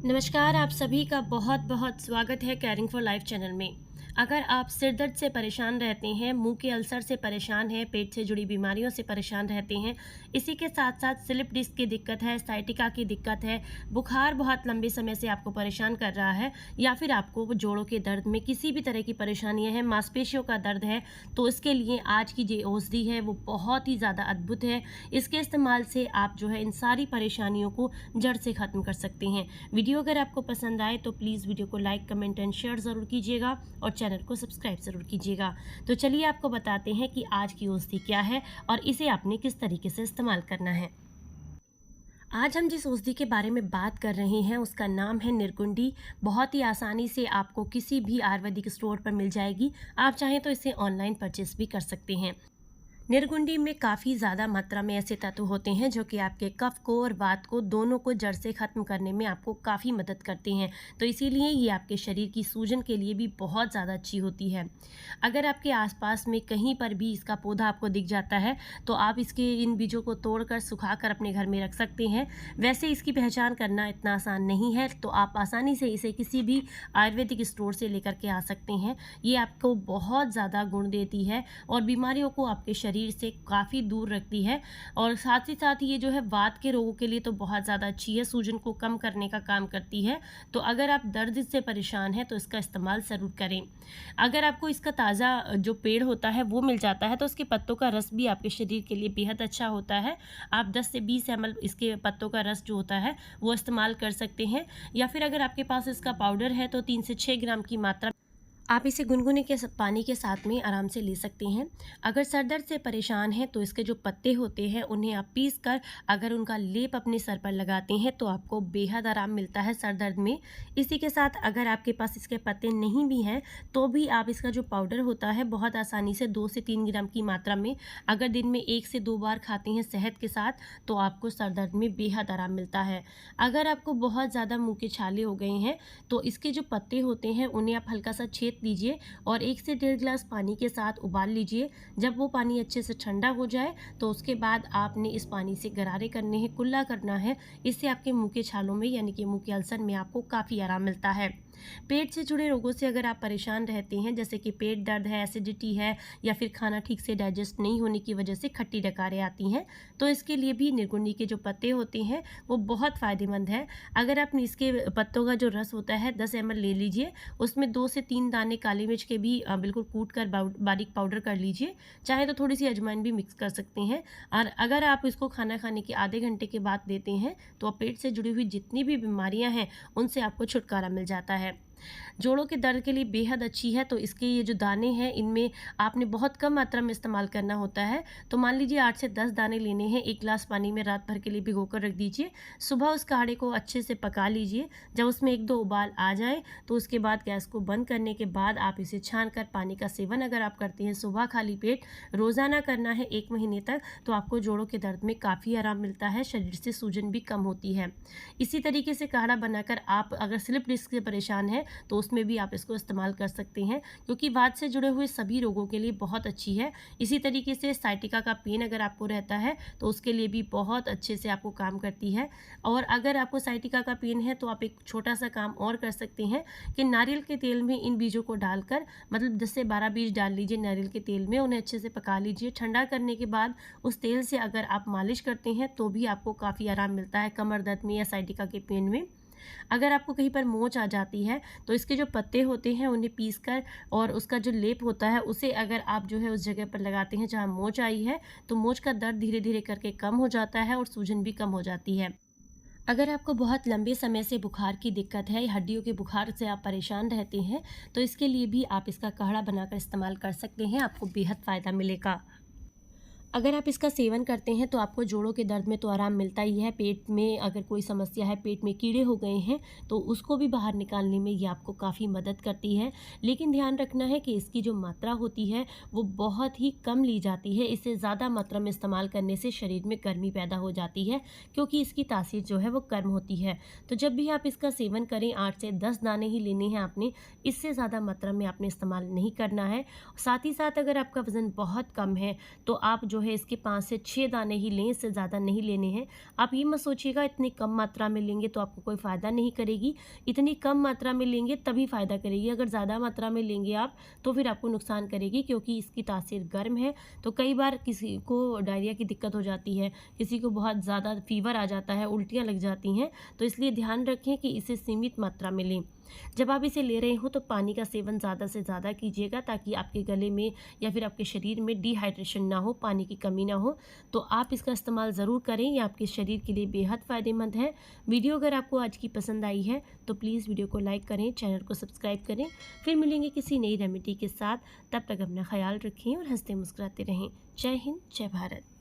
नमस्कार, आप सभी का बहुत बहुत स्वागत है केयरिंग फॉर लाइफ चैनल में। अगर आप सिर दर्द से परेशान रहते हैं, मुंह के अल्सर से परेशान हैं, पेट से जुड़ी बीमारियों से परेशान रहते हैं, इसी के साथ साथ स्लिप डिस्क की दिक्कत है, साइटिका की दिक्कत है, बुखार बहुत लंबे समय से आपको परेशान कर रहा है, या फिर आपको जोड़ों के दर्द में किसी भी तरह की परेशानियां हैं, मांसपेशियों का दर्द है, तो इसके लिए आज की जो औषधि है वो बहुत ही ज़्यादा अद्भुत है। इसके इस्तेमाल से आप जो है इन सारी परेशानियों को जड़ से ख़त्म कर सकते हैं। वीडियो अगर आपको पसंद आए तो प्लीज़ वीडियो को लाइक, कमेंट एंड शेयर ज़रूर कीजिएगा और चैनल को सब्सक्राइब ज़रूर कीजिएगा। तो चलिए आपको बताते हैं कि आज की औषधि क्या है और इसे आपने किस तरीके से इस्तेमाल करना है। आज हम जिस औषधि के बारे में बात कर रहे हैं उसका नाम है निर्गुंडी। बहुत ही आसानी से आपको किसी भी आयुर्वेदिक स्टोर पर मिल जाएगी। आप चाहें तो इसे ऑनलाइन परचेस भी कर सकते हैं। निर्गुंडी में काफ़ी ज़्यादा मात्रा में ऐसे तत्व होते हैं जो कि आपके कफ को और वात को दोनों को जड़ से ख़त्म करने में आपको काफ़ी मदद करते हैं। तो इसीलिए ये आपके शरीर की सूजन के लिए भी बहुत ज़्यादा अच्छी होती है। अगर आपके आसपास में कहीं पर भी इसका पौधा आपको दिख जाता है तो आप इसके इन बीजों को तोड़कर सुखाकर अपने घर में रख सकते हैं। वैसे इसकी पहचान करना इतना आसान नहीं है, तो आप आसानी से इसे किसी भी आयुर्वेदिक स्टोर से लेकर के आ सकते हैं। ये आपको बहुत ज़्यादा गुण देती है और बीमारियों को आपके शरीर से काफ़ी दूर रखती है। और साथ ही साथ ये जो है वात के रोगों के लिए तो बहुत ज़्यादा अच्छी है, सूजन को कम करने का काम करती है। तो अगर आप दर्द से परेशान हैं तो इसका इस्तेमाल ज़रूर करें। अगर आपको इसका ताज़ा जो पेड़ होता है वो मिल जाता है तो उसके पत्तों का रस भी आपके शरीर के लिए बेहद अच्छा होता है। आप 10 से 20 ml इसके पत्तों का रस जो होता है वो इस्तेमाल कर सकते हैं, या फिर अगर आपके पास इसका पाउडर है तो 3 से 6 ग्राम की मात्रा आप इसे गुनगुने के पानी के साथ में आराम से ले सकते हैं। अगर सर दर्द से परेशान हैं तो इसके जो पत्ते होते हैं उन्हें आप पीस कर अगर उनका लेप अपने सर पर लगाते हैं तो आपको बेहद आराम मिलता है सर दर्द में। इसी के साथ अगर आपके पास इसके पत्ते नहीं भी हैं तो भी आप इसका जो पाउडर होता है बहुत आसानी से 2 से 3 ग्राम की मात्रा में अगर दिन में 1 से 2 बार खाते हैं शहद के साथ तो आपको सर दर्द में बेहद आराम मिलता है। अगर आपको बहुत ज़्यादा मुँह के छाले हो गए हैं तो इसके जो पत्ते होते हैं उन्हें आप हल्का सा छेद लीजिए और 1 से 1.5 गिलास पानी के साथ उबाल लीजिए। जब वो पानी अच्छे से ठंडा हो जाए तो उसके बाद आपने इस पानी से गरारे करने हैं, कुल्ला करना है। इससे आपके मुंह के छालों में यानी कि मुंह के अल्सर में आपको काफ़ी आराम मिलता है। पेट से जुड़े रोगों से अगर आप परेशान रहते हैं, जैसे कि पेट दर्द है, एसिडिटी है, या फिर खाना ठीक से डाइजेस्ट नहीं होने की वजह से खट्टी डकारें आती हैं, तो इसके लिए भी निर्गुंडी के जो पत्ते होते हैं वो बहुत फ़ायदेमंद है। अगर आप इसके पत्तों का जो रस होता है 10 ml ले लीजिए, उसमें 2 से 3 दाने काली मिर्च के भी बिल्कुल कूट कर बारीक पाउडर कर लीजिए। चाहे तो थोड़ी सी अजवाइन भी मिक्स कर सकते हैं। और अगर आप इसको खाना खाने के आधे घंटे के बाद देते हैं तो पेट से जुड़ी हुई जितनी भी बीमारियां हैं उनसे आपको छुटकारा मिल जाता है। जोड़ों के दर्द के लिए बेहद अच्छी है। तो इसके ये जो दाने हैं इनमें आपने बहुत कम मात्रा में इस्तेमाल करना होता है। तो मान लीजिए 8 से 10 दाने लेने हैं, 1 गिलास पानी में रात भर के लिए भिगोकर रख दीजिए। सुबह उस काढ़े को अच्छे से पका लीजिए। जब उसमें 1-2 उबाल आ जाए तो उसके बाद गैस को बंद करने के बाद आप इसे छान कर पानी का सेवन अगर आप करते हैं सुबह खाली पेट, रोज़ाना करना है 1 महीने तक, तो आपको जोड़ों के दर्द में काफ़ी आराम मिलता है, शरीर से सूजन भी कम होती है। इसी तरीके से काढ़ा बनाकर आप अगर स्लिप डिस्क से परेशान हैं तो उसमें भी आप इसको इस्तेमाल कर सकते हैं, क्योंकि वात से जुड़े हुए सभी रोगों के लिए बहुत अच्छी है। इसी तरीके से साइटिका का पेन अगर आपको रहता है तो उसके लिए भी बहुत अच्छे से आपको काम करती है। और अगर आपको साइटिका का पेन है तो आप एक छोटा सा काम और कर सकते हैं कि नारियल के तेल में इन बीजों को डालकर, मतलब 10 से 12 बीज डाल लीजिए नारियल के तेल में, उन्हें अच्छे से पका लीजिए। ठंडा करने के बाद उस तेल से अगर आप मालिश करते हैं तो भी आपको काफ़ी आराम मिलता है कमर दर्द में या साइटिका के पेन में। अगर आपको कहीं पर मोच आ जाती है तो इसके जो पत्ते होते हैं उन्हें पीसकर और उसका जो लेप होता है उसे अगर आप जो है उस जगह पर लगाते हैं जहाँ मोच आई है तो मोच का दर्द धीरे धीरे करके कम हो जाता है और सूजन भी कम हो जाती है। अगर आपको बहुत लंबे समय से बुखार की दिक्कत है या हड्डियों के बुखार से आप परेशान रहते हैं तो इसके लिए भी आप इसका काढ़ा बनाकर इस्तेमाल कर सकते हैं, आपको बेहद फ़ायदा मिलेगा। अगर आप इसका सेवन करते हैं तो आपको जोड़ों के दर्द में तो आराम मिलता ही है। पेट में अगर कोई समस्या है, पेट में कीड़े हो गए हैं तो उसको भी बाहर निकालने में ये आपको काफ़ी मदद करती है। लेकिन ध्यान रखना है कि इसकी जो मात्रा होती है वो बहुत ही कम ली जाती है। इसे ज़्यादा मात्रा में इस्तेमाल करने से शरीर में गर्मी पैदा हो जाती है, क्योंकि इसकी तासीर जो है वो गर्म होती है। तो जब भी आप इसका सेवन करें 8 से 10 दाने ही लेने हैं आपने, इससे ज़्यादा मात्रा में आपने इस्तेमाल नहीं करना है। साथ ही साथ अगर आपका वज़न बहुत कम है तो आप जो है इसके 5 से 6 दाने ही लें, इससे ज़्यादा नहीं लेने हैं। आप ये मत सोचिएगा इतनी कम मात्रा में लेंगे तो आपको कोई फ़ायदा नहीं करेगी, इतनी कम मात्रा में लेंगे तभी फ़ायदा करेगी। अगर ज़्यादा मात्रा में लेंगे आप तो फिर आपको नुकसान करेगी, क्योंकि इसकी तासीर गर्म है। तो कई बार किसी को डायरिया की दिक्कत हो जाती है, किसी को बहुत ज़्यादा फ़ीवर आ जाता है, उल्टियाँ लग जाती हैं। तो इसलिए ध्यान रखें कि इसे सीमित मात्रा में लें। जब आप इसे ले रहे हो तो पानी का सेवन ज़्यादा से ज़्यादा कीजिएगा, ताकि आपके गले में या फिर आपके शरीर में डिहाइड्रेशन ना हो, पानी की कमी ना हो। तो आप इसका इस्तेमाल ज़रूर करें, ये आपके शरीर के लिए बेहद फ़ायदेमंद है। वीडियो अगर आपको आज की पसंद आई है तो प्लीज़ वीडियो को लाइक करें, चैनल को सब्सक्राइब करें। फिर मिलेंगे किसी नई रेमेडी के साथ, तब तक अपना ख्याल रखें और हंसते मुस्कुराते रहें। जय हिंद, जय भारत।